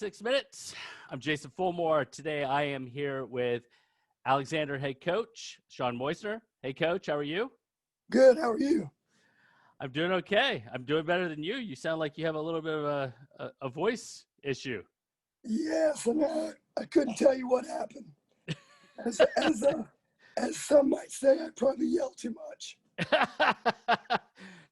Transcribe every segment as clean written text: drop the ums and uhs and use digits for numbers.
6 minutes. I'm Jason Fulmore. Today I am here with Alexander head coach, Sean Moistner. Hey coach, how are you? Good. How are you? I'm doing okay. I'm doing better than you. You sound like you have a little bit of a voice issue. Yes, and I couldn't tell you what happened. As some might say, I probably yelled too much.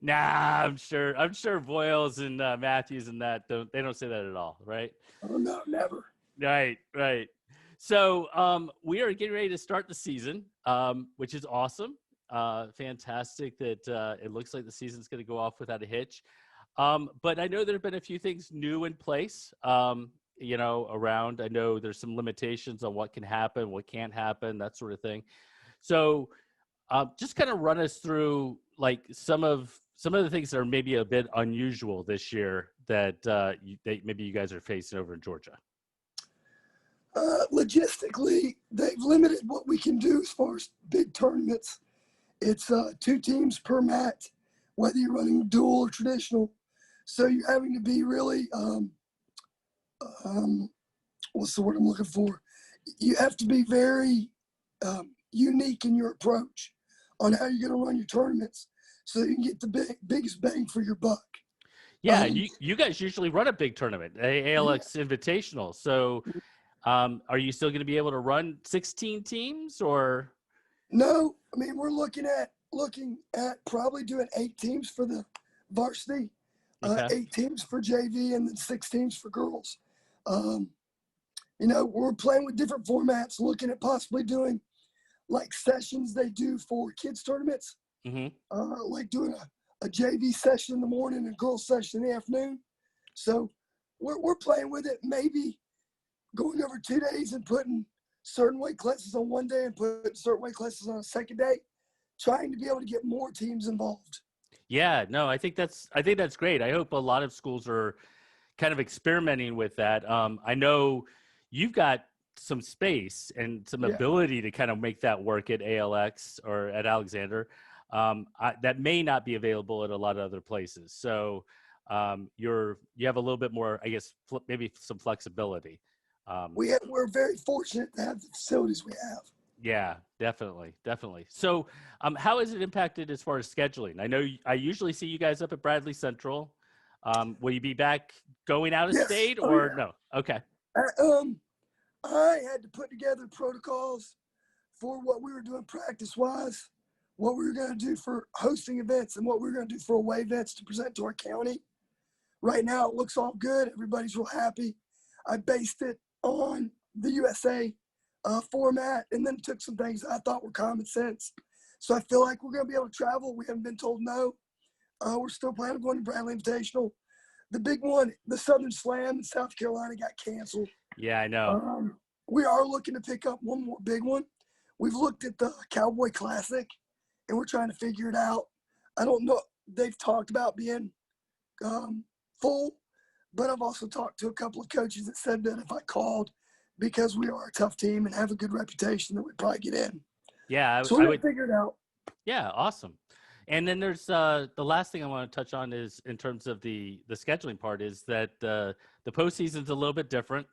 Nah, I'm sure Voiles and Matthews and that they don't say that at all, right? Oh no, never. Right. So we are getting ready to start the season, which is awesome. Fantastic that it looks like the season's going to go off without a hitch. But I know there have been a few things new in place, around. I know there's some limitations on what can happen, what can't happen, that sort of thing. So just kind of run us through like some of the things that are maybe a bit unusual this year that maybe you guys are facing over in Georgia. Logistically, they've limited what we can do as far as big tournaments. It's 2 teams per mat, whether you're running dual or traditional. So you're having to be really, what's the word I'm looking for? You have to be very unique in your approach on how you're going to run your tournaments so you can get the biggest bang for your buck. Yeah, you guys usually run a big tournament, ALX Invitational. So are you still going to be able to run 16 teams or? No, I mean, we're looking at probably doing 8 teams for the varsity, Okay. 8 teams for JV, and then 6 teams for girls. We're playing with different formats, looking at possibly doing like sessions they do for kids tournaments, like doing a JV session in the morning and a girls session in the afternoon. So we're playing with it, maybe going over 2 days and putting certain weight classes on one day and put certain weight classes on a second day, trying to be able to get more teams involved. Yeah, no, I think that's great. I hope a lot of schools are kind of experimenting with that. I know you've got some space and some ability to kind of make that work at ALX or at Alexander. That may not be available at a lot of other places. So you have a little bit more, I guess, maybe some flexibility. We're very fortunate to have the facilities we have. Yeah, definitely. So how has it impacted as far as scheduling? I know I usually see you guys up at Bradley Central. Will you be back going out of state or no? Okay. I had to put together protocols for what we were doing practice-wise, what we were going to do for hosting events, and what we were going to do for away events to present to our county. Right now, it looks all good. Everybody's real happy. I based it on the USA format and then took some things I thought were common sense. So I feel like we're going to be able to travel. We haven't been told no. We're still planning on going to Bradley Invitational. The big one, the Southern Slam in South Carolina, got canceled. Yeah, I know. We are looking to pick up one more big one. We've looked at the Cowboy Classic, and we're trying to figure it out. I don't know. They've talked about being full, but I've also talked to a couple of coaches that said that if I called, because we are a tough team and have a good reputation, that we'd probably get in. Yeah, so we're going to figure it out. Yeah, awesome. And then there's the last thing I want to touch on is in terms of the scheduling part is that the postseason's a little bit different.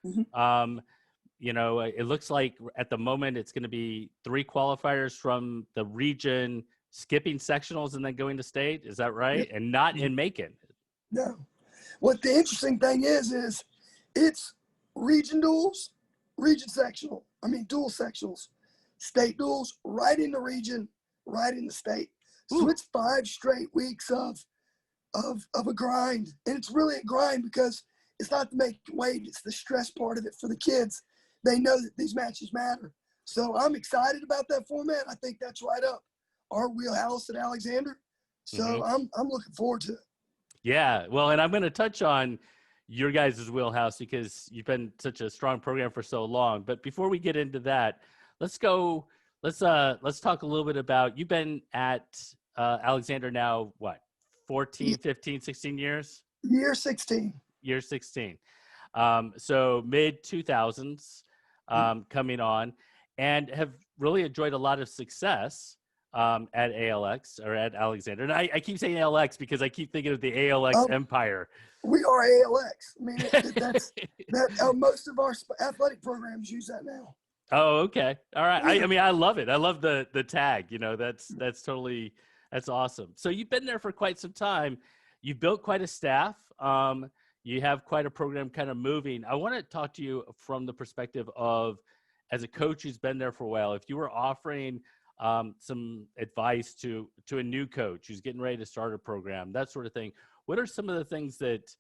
It looks like at the moment it's going to be 3 qualifiers from the region skipping sectionals and then going to state. Is that right? Yep. And not in Macon. No. What the interesting thing is it's region duels, dual sectionals, state duels, right in the region, right in the state. So it's 5 straight weeks of a grind. And it's really a grind because it's not the making weight, it's the stress part of it for the kids. They know that these matches matter. So I'm excited about that format. I think that's right up our wheelhouse at Alexander. So I'm looking forward to it. Yeah, well, and I'm going to touch on your guys' wheelhouse because you've been such a strong program for so long. But before we get into that, let's talk a little bit about, you've been at Alexander now, what, 14, 15, 16 years? Year 16. Year 16. So mid 2000s coming on, and have really enjoyed a lot of success. at ALX or at Alexander. And I keep saying ALX because I keep thinking of the ALX Um, empire. we are ALX. I mean, that's that. Most of our athletic programs use that now. Oh, okay. All right. Yeah. I mean, I love it. I love the tag. You know, that's totally that's awesome. So you've been there for quite some time. You've built quite a staff. You have quite a program kind of moving. I want to talk to you from the perspective of as a coach who's been there for a while. If you were offering some advice to a new coach who's getting ready to start a program, that sort of thing, what are some of the things that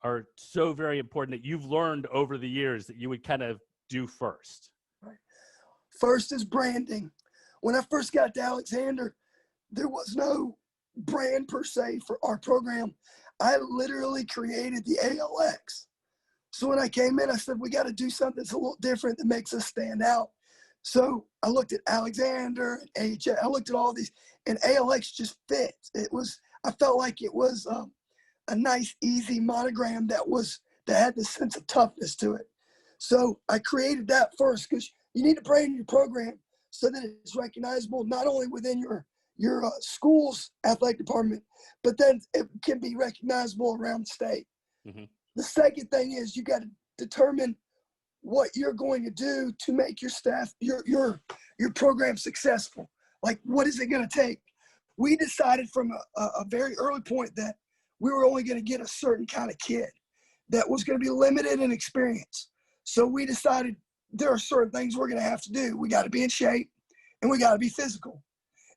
are so very important that you've learned over the years that you would kind of do first? First is branding. When I first got to Alexander, there was no brand per se for our program. I literally created the ALX. So when I came in, I said, we got to do something that's a little different that makes us stand out. So I looked at Alexander and AHA. I looked at all these, and ALX just fit. I felt like it was a nice, easy monogram that had this sense of toughness to it. So I created that first because you need to brand your program so that it's recognizable not only within your school's athletic department, but then it can be recognizable around the state. Mm-hmm. The second thing is you got to determine what you're going to do to make your staff, your program successful. Like, what is it going to take? We decided from a very early point that we were only going to get a certain kind of kid that was going to be limited in experience. So we decided there are certain things we're going to have to do. We got to be in shape and we got to be physical.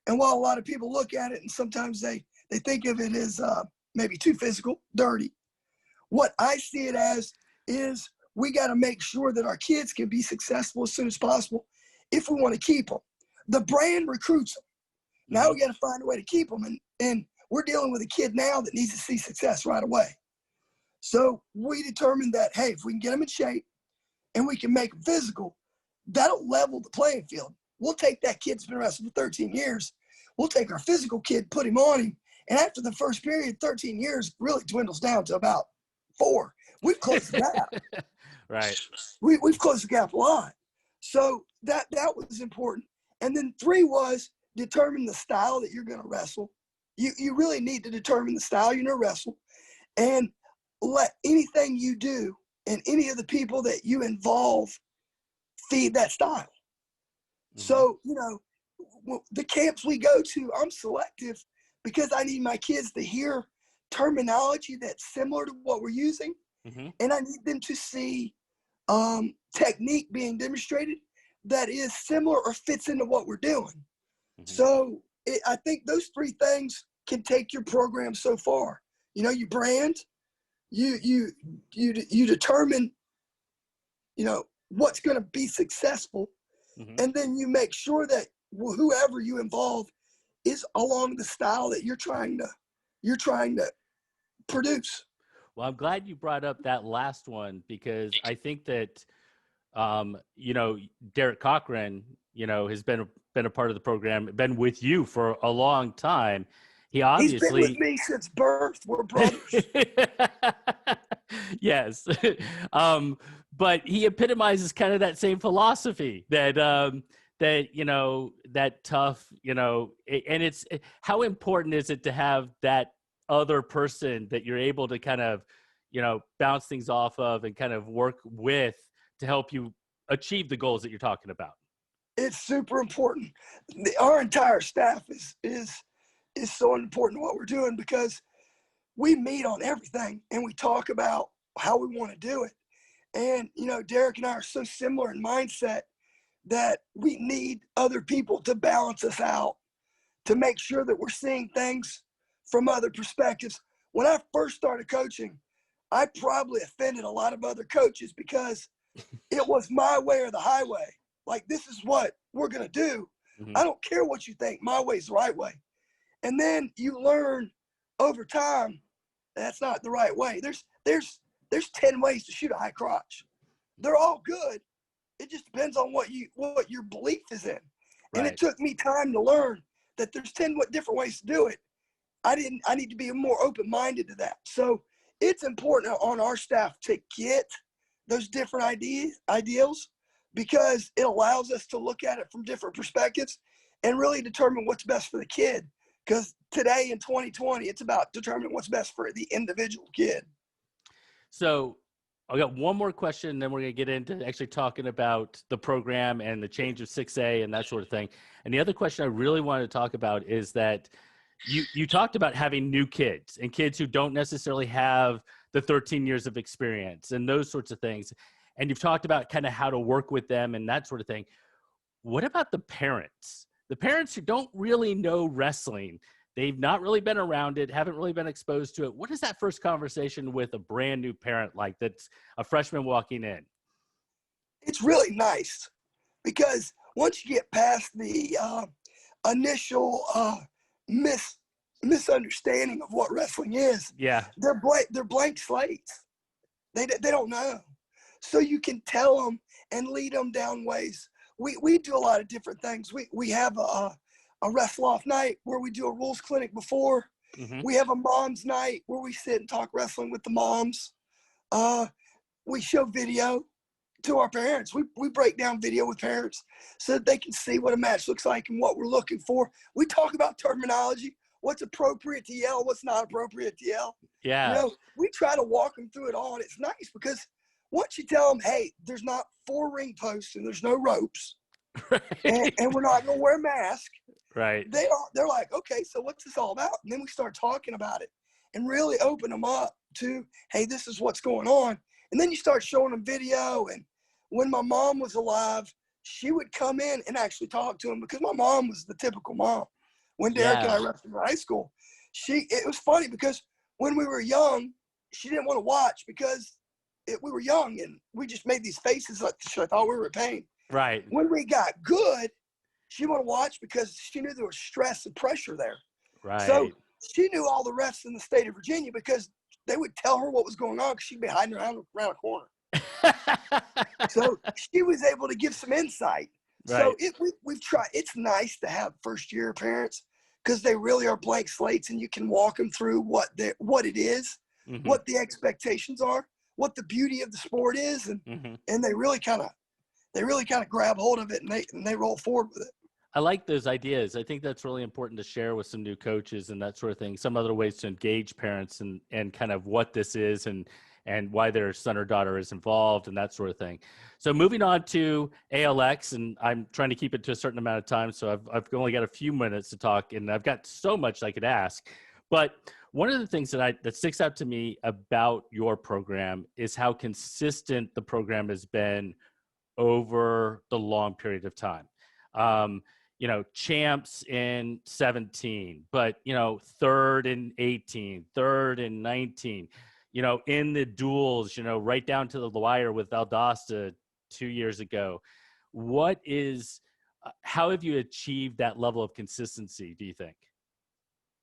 And while a lot of people look at it and sometimes they think of it as maybe too physical, dirty, what I see it as is we got to make sure that our kids can be successful as soon as possible if we want to keep them. The brand recruits them. Now we got to find a way to keep them. And we're dealing with a kid now that needs to see success right away. So we determined that, hey, if we can get them in shape and we can make them physical, that'll level the playing field. We'll take that kid that's been wrestling for 13 years. We'll take our physical kid, put him on him. And after the first period, 13 years really dwindles down to about 4. We've closed the gap. Right. We've closed the gap a lot. So that was important. And then 3 was determine the style that you're going to wrestle. You really need to determine the style you're going to wrestle and let anything you do and any of the people that you involve feed that style. Mm-hmm. So, the camps we go to, I'm selective because I need my kids to hear terminology that's similar to what we're using. Mm-hmm. And I need them to see technique being demonstrated that is similar or fits into what we're doing. Mm-hmm. So I think those 3 things can take your program so far. You brand, you determine, what's going to be successful. Mm-hmm. And then you make sure that whoever you involve is along the style that you're trying to produce. Well, I'm glad you brought up that last one because I think that, Derek Cochran, has been a part of the program, been with you for a long time. He's been with me since birth. We're brothers. Yes. But he epitomizes kind of that same philosophy that that tough, and it's how important is it to have that other person that you're able to kind of, bounce things off of and kind of work with to help you achieve the goals that you're talking about. It's super important. Our entire staff is so important to what we're doing because we meet on everything and we talk about how we want to do it. And, Derek and I are so similar in mindset that we need other people to balance us out, to make sure that we're seeing things from other perspectives. When I first started coaching, I probably offended a lot of other coaches because it was my way or the highway. Like, this is what we're going to do. Mm-hmm. I don't care what you think. My way's the right way. And then you learn over time that's not the right way. There's 10 ways to shoot a high crotch. They're all good. It just depends on what your belief is in. Right. And it took me time to learn that there's 10 different ways to do it. I need to be more open-minded to that. So it's important on our staff to get those different ideals because it allows us to look at it from different perspectives and really determine what's best for the kid. Because today in 2020, it's about determining what's best for the individual kid. So I got one more question, and then we're going to get into actually talking about the program and the change of 6A and that sort of thing. And the other question I really wanted to talk about is that you talked about having new kids and kids who don't necessarily have the 13 years of experience and those sorts of things. And you've talked about kind of how to work with them and that sort of thing. What about the parents? The parents who don't really know wrestling, they've not really been around it, haven't really been exposed to it. What is that first conversation with a brand new parent like that's a freshman walking in? It's really nice because once you get past the initial misunderstanding of what wrestling is, Yeah. they're blank slates. They don't know. So you can tell them and lead them down ways. We do a lot of different things. We have a wrestle off night where we do a rules clinic before. Mm-hmm. We have a mom's night where we sit and talk wrestling with the moms. We show video to our parents. We break down video with parents so that they can see what a match looks like and what we're looking for. We talk about terminology, what's appropriate to yell, what's not appropriate to yell. Yeah. You know, we try to walk them through it all, and it's nice because once you tell them, hey, there's not 4 ring posts and there's no ropes, Right. and we're not going to wear a mask, Right. they're like, okay, so what's this all about? And then we start talking about it and really open them up to, hey, this is what's going on. And then you start showing them video. And when my mom was alive, she would come in and actually talk to them because my mom was the typical mom. When Derek and I wrestled in high school, it was funny because when we were young, she didn't want to watch because we were young and we just made these faces like she thought we were in pain. Right. When we got good, she wanted to watch because she knew there was stress and pressure there. Right. So she knew all the refs in the state of Virginia because they would tell her what was going on because she'd be hiding around a corner. So she was able to give some insight. Right. So we've tried. It's nice to have first-year parents because they really are blank slates, and you can walk them through what it is, Mm-hmm. what the expectations are, what the beauty of the sport is, and Mm-hmm. and they really kind of grab hold of it and they roll forward with it. I like those ideas. I think that's really important to share with some new coaches and that sort of thing. Some other ways to engage parents and kind of what this is and why their son or daughter is involved and that sort of thing. So moving on to ALX, and I'm trying to keep it to a certain amount of time. So I've only got a few minutes to talk, and I've got so much I could ask. But one of the things that sticks out to me about your program is how consistent the program has been over the long period of time. Champs in 17, but, third in 18, third in 19, in the duels, right down to the wire with Valdosta 2 years ago. How have you achieved that level of consistency, do you think?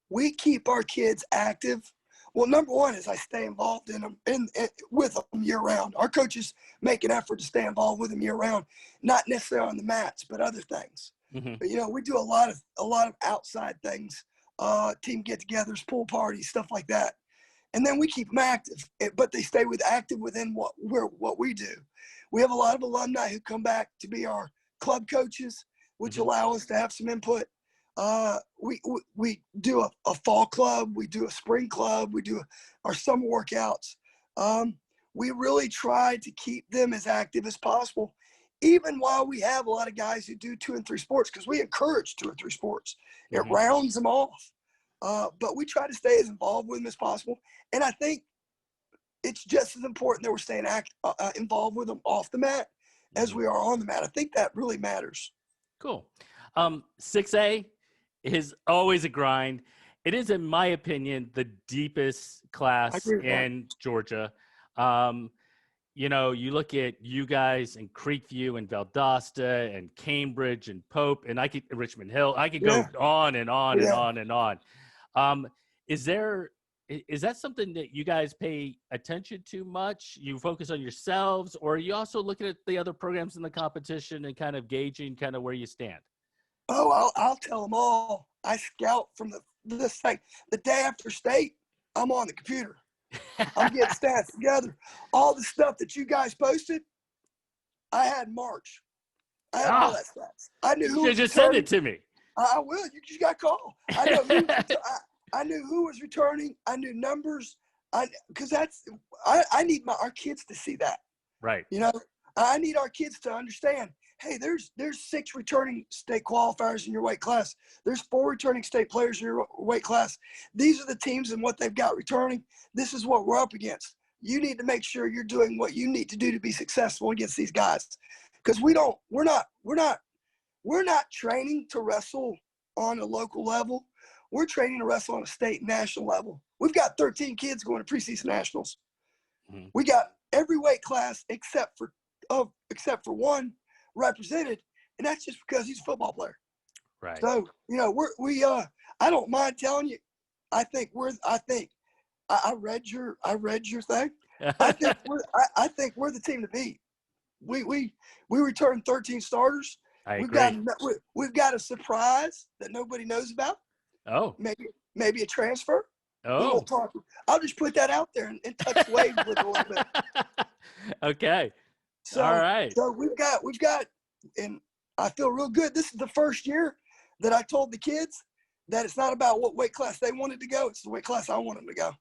We keep our kids active. Well, number one is I stay involved in them with them year round. Our coaches make an effort to stay involved with them year round, not necessarily on the mats, but other things. Mm-hmm. But, we do a lot of outside things, team get-togethers, pool parties, stuff like that. And then we keep them active, but they stay active within what we do. We have a lot of alumni who come back to be our club coaches, which Mm-hmm. allow us to have some input. We do a fall club, we do a spring club, we do our summer workouts. We really try to keep them as active as possible, even while we have a lot of guys who do 2 and 3 sports, because we encourage 2 or 3 sports. Mm-hmm. It rounds them off. But we try to stay as involved with them as possible. And I think it's just as important that we're staying involved with them off the mat as Mm-hmm. we are on the mat. I think that really matters. Cool. 6A is always a grind. It is, in my opinion, the deepest class in Georgia. You look at you guys in Creekview and Valdosta and Cambridge and Pope and Richmond Hill. I could go on and on and on and on. Is that something that you guys pay attention to much? You focus on yourselves, or are you also looking at the other programs in the competition and kind of gauging kind of where you stand? Oh, I'll tell them all. I scout from this thing. The day after state, I'm on the computer. I'm getting stats together. All the stuff that you guys posted, I had in March. I had all that stats. I knew who You was just send it to me. I will. You just got to call. I know who. I knew who was returning. I knew numbers. Because I need our kids to see that. Right. You know, I need our kids to understand. Hey, there's 6 returning state qualifiers in your weight class. There's 4 returning state players in your weight class. These are the teams and what they've got returning. This is what we're up against. You need to make sure you're doing what you need to do to be successful against these guys. Because we're not training to wrestle on a local level. We're training to wrestle on a state and national level. We've got 13 kids going to preseason nationals. Mm-hmm. We got every weight class except for one represented, and that's just because he's a football player. Right. So, you know, I don't mind telling you, I read your thing. I think we're the team to beat. We returned 13 starters. I agree. We've got a surprise that nobody knows about. Oh. Maybe a transfer. Oh. I'll just put that out there and touch waves with it a little bit. Okay. So, all right. So we've got, and I feel real good. This is the first year that I told the kids that it's not about what weight class they wanted to go. It's the weight class I want them to go.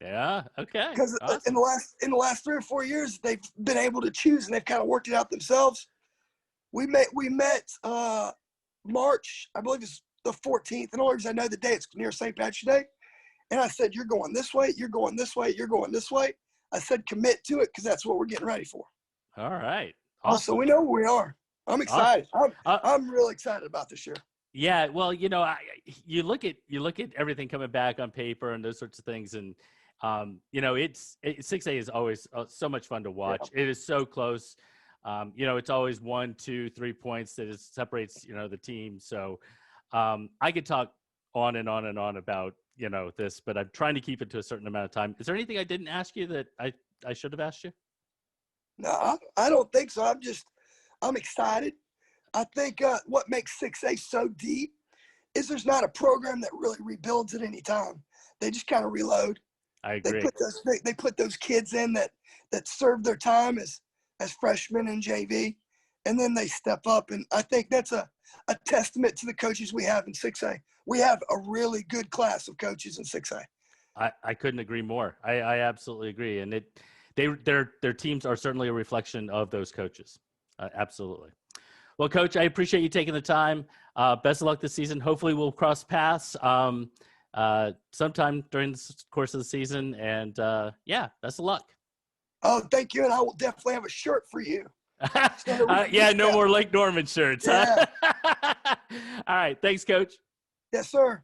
Yeah. Okay. Because awesome. in the last 3 or 4 years, they've been able to choose, and they've kind of worked it out themselves. We met March, I believe it's the 14th. And only reason I know the day, it's near St. Patrick's Day. And I said, you're going this way, you're going this way, you're going this way. I said, commit to it, because that's what we're getting ready for. All right. Awesome. So we know where we are. I'm excited. Awesome. I'm really excited about this year. Yeah. Well, you know, you look at everything coming back on paper and those sorts of things. And, you know, 6A is always so much fun to watch. Yeah. It is so close. You know, it's always 1, 2, 3 points that separates, you know, the team. So I could talk on and on and on about, you know, this, but I'm trying to keep it to a certain amount of time. Is there anything I didn't ask you that I should have asked you? No, I don't think so. I'm excited. I think what makes 6A so deep is there's not a program that really rebuilds at any time. They just kind of reload. I agree. They put those kids in that served their time as freshmen in JV, and then they step up. And I think that's a testament to the coaches we have in 6A. We have a really good class of coaches in 6A. I couldn't agree more. I absolutely agree. And their teams are certainly a reflection of those coaches. Absolutely. Well, Coach, I appreciate you taking the time. Best of luck this season. Hopefully we'll cross paths sometime during the course of the season. And yeah, best of luck. Oh, thank you. And I will definitely have a shirt for you. Yeah, no more Lake Norman shirts. Yeah. Huh? All right. Thanks, Coach. Yes, sir.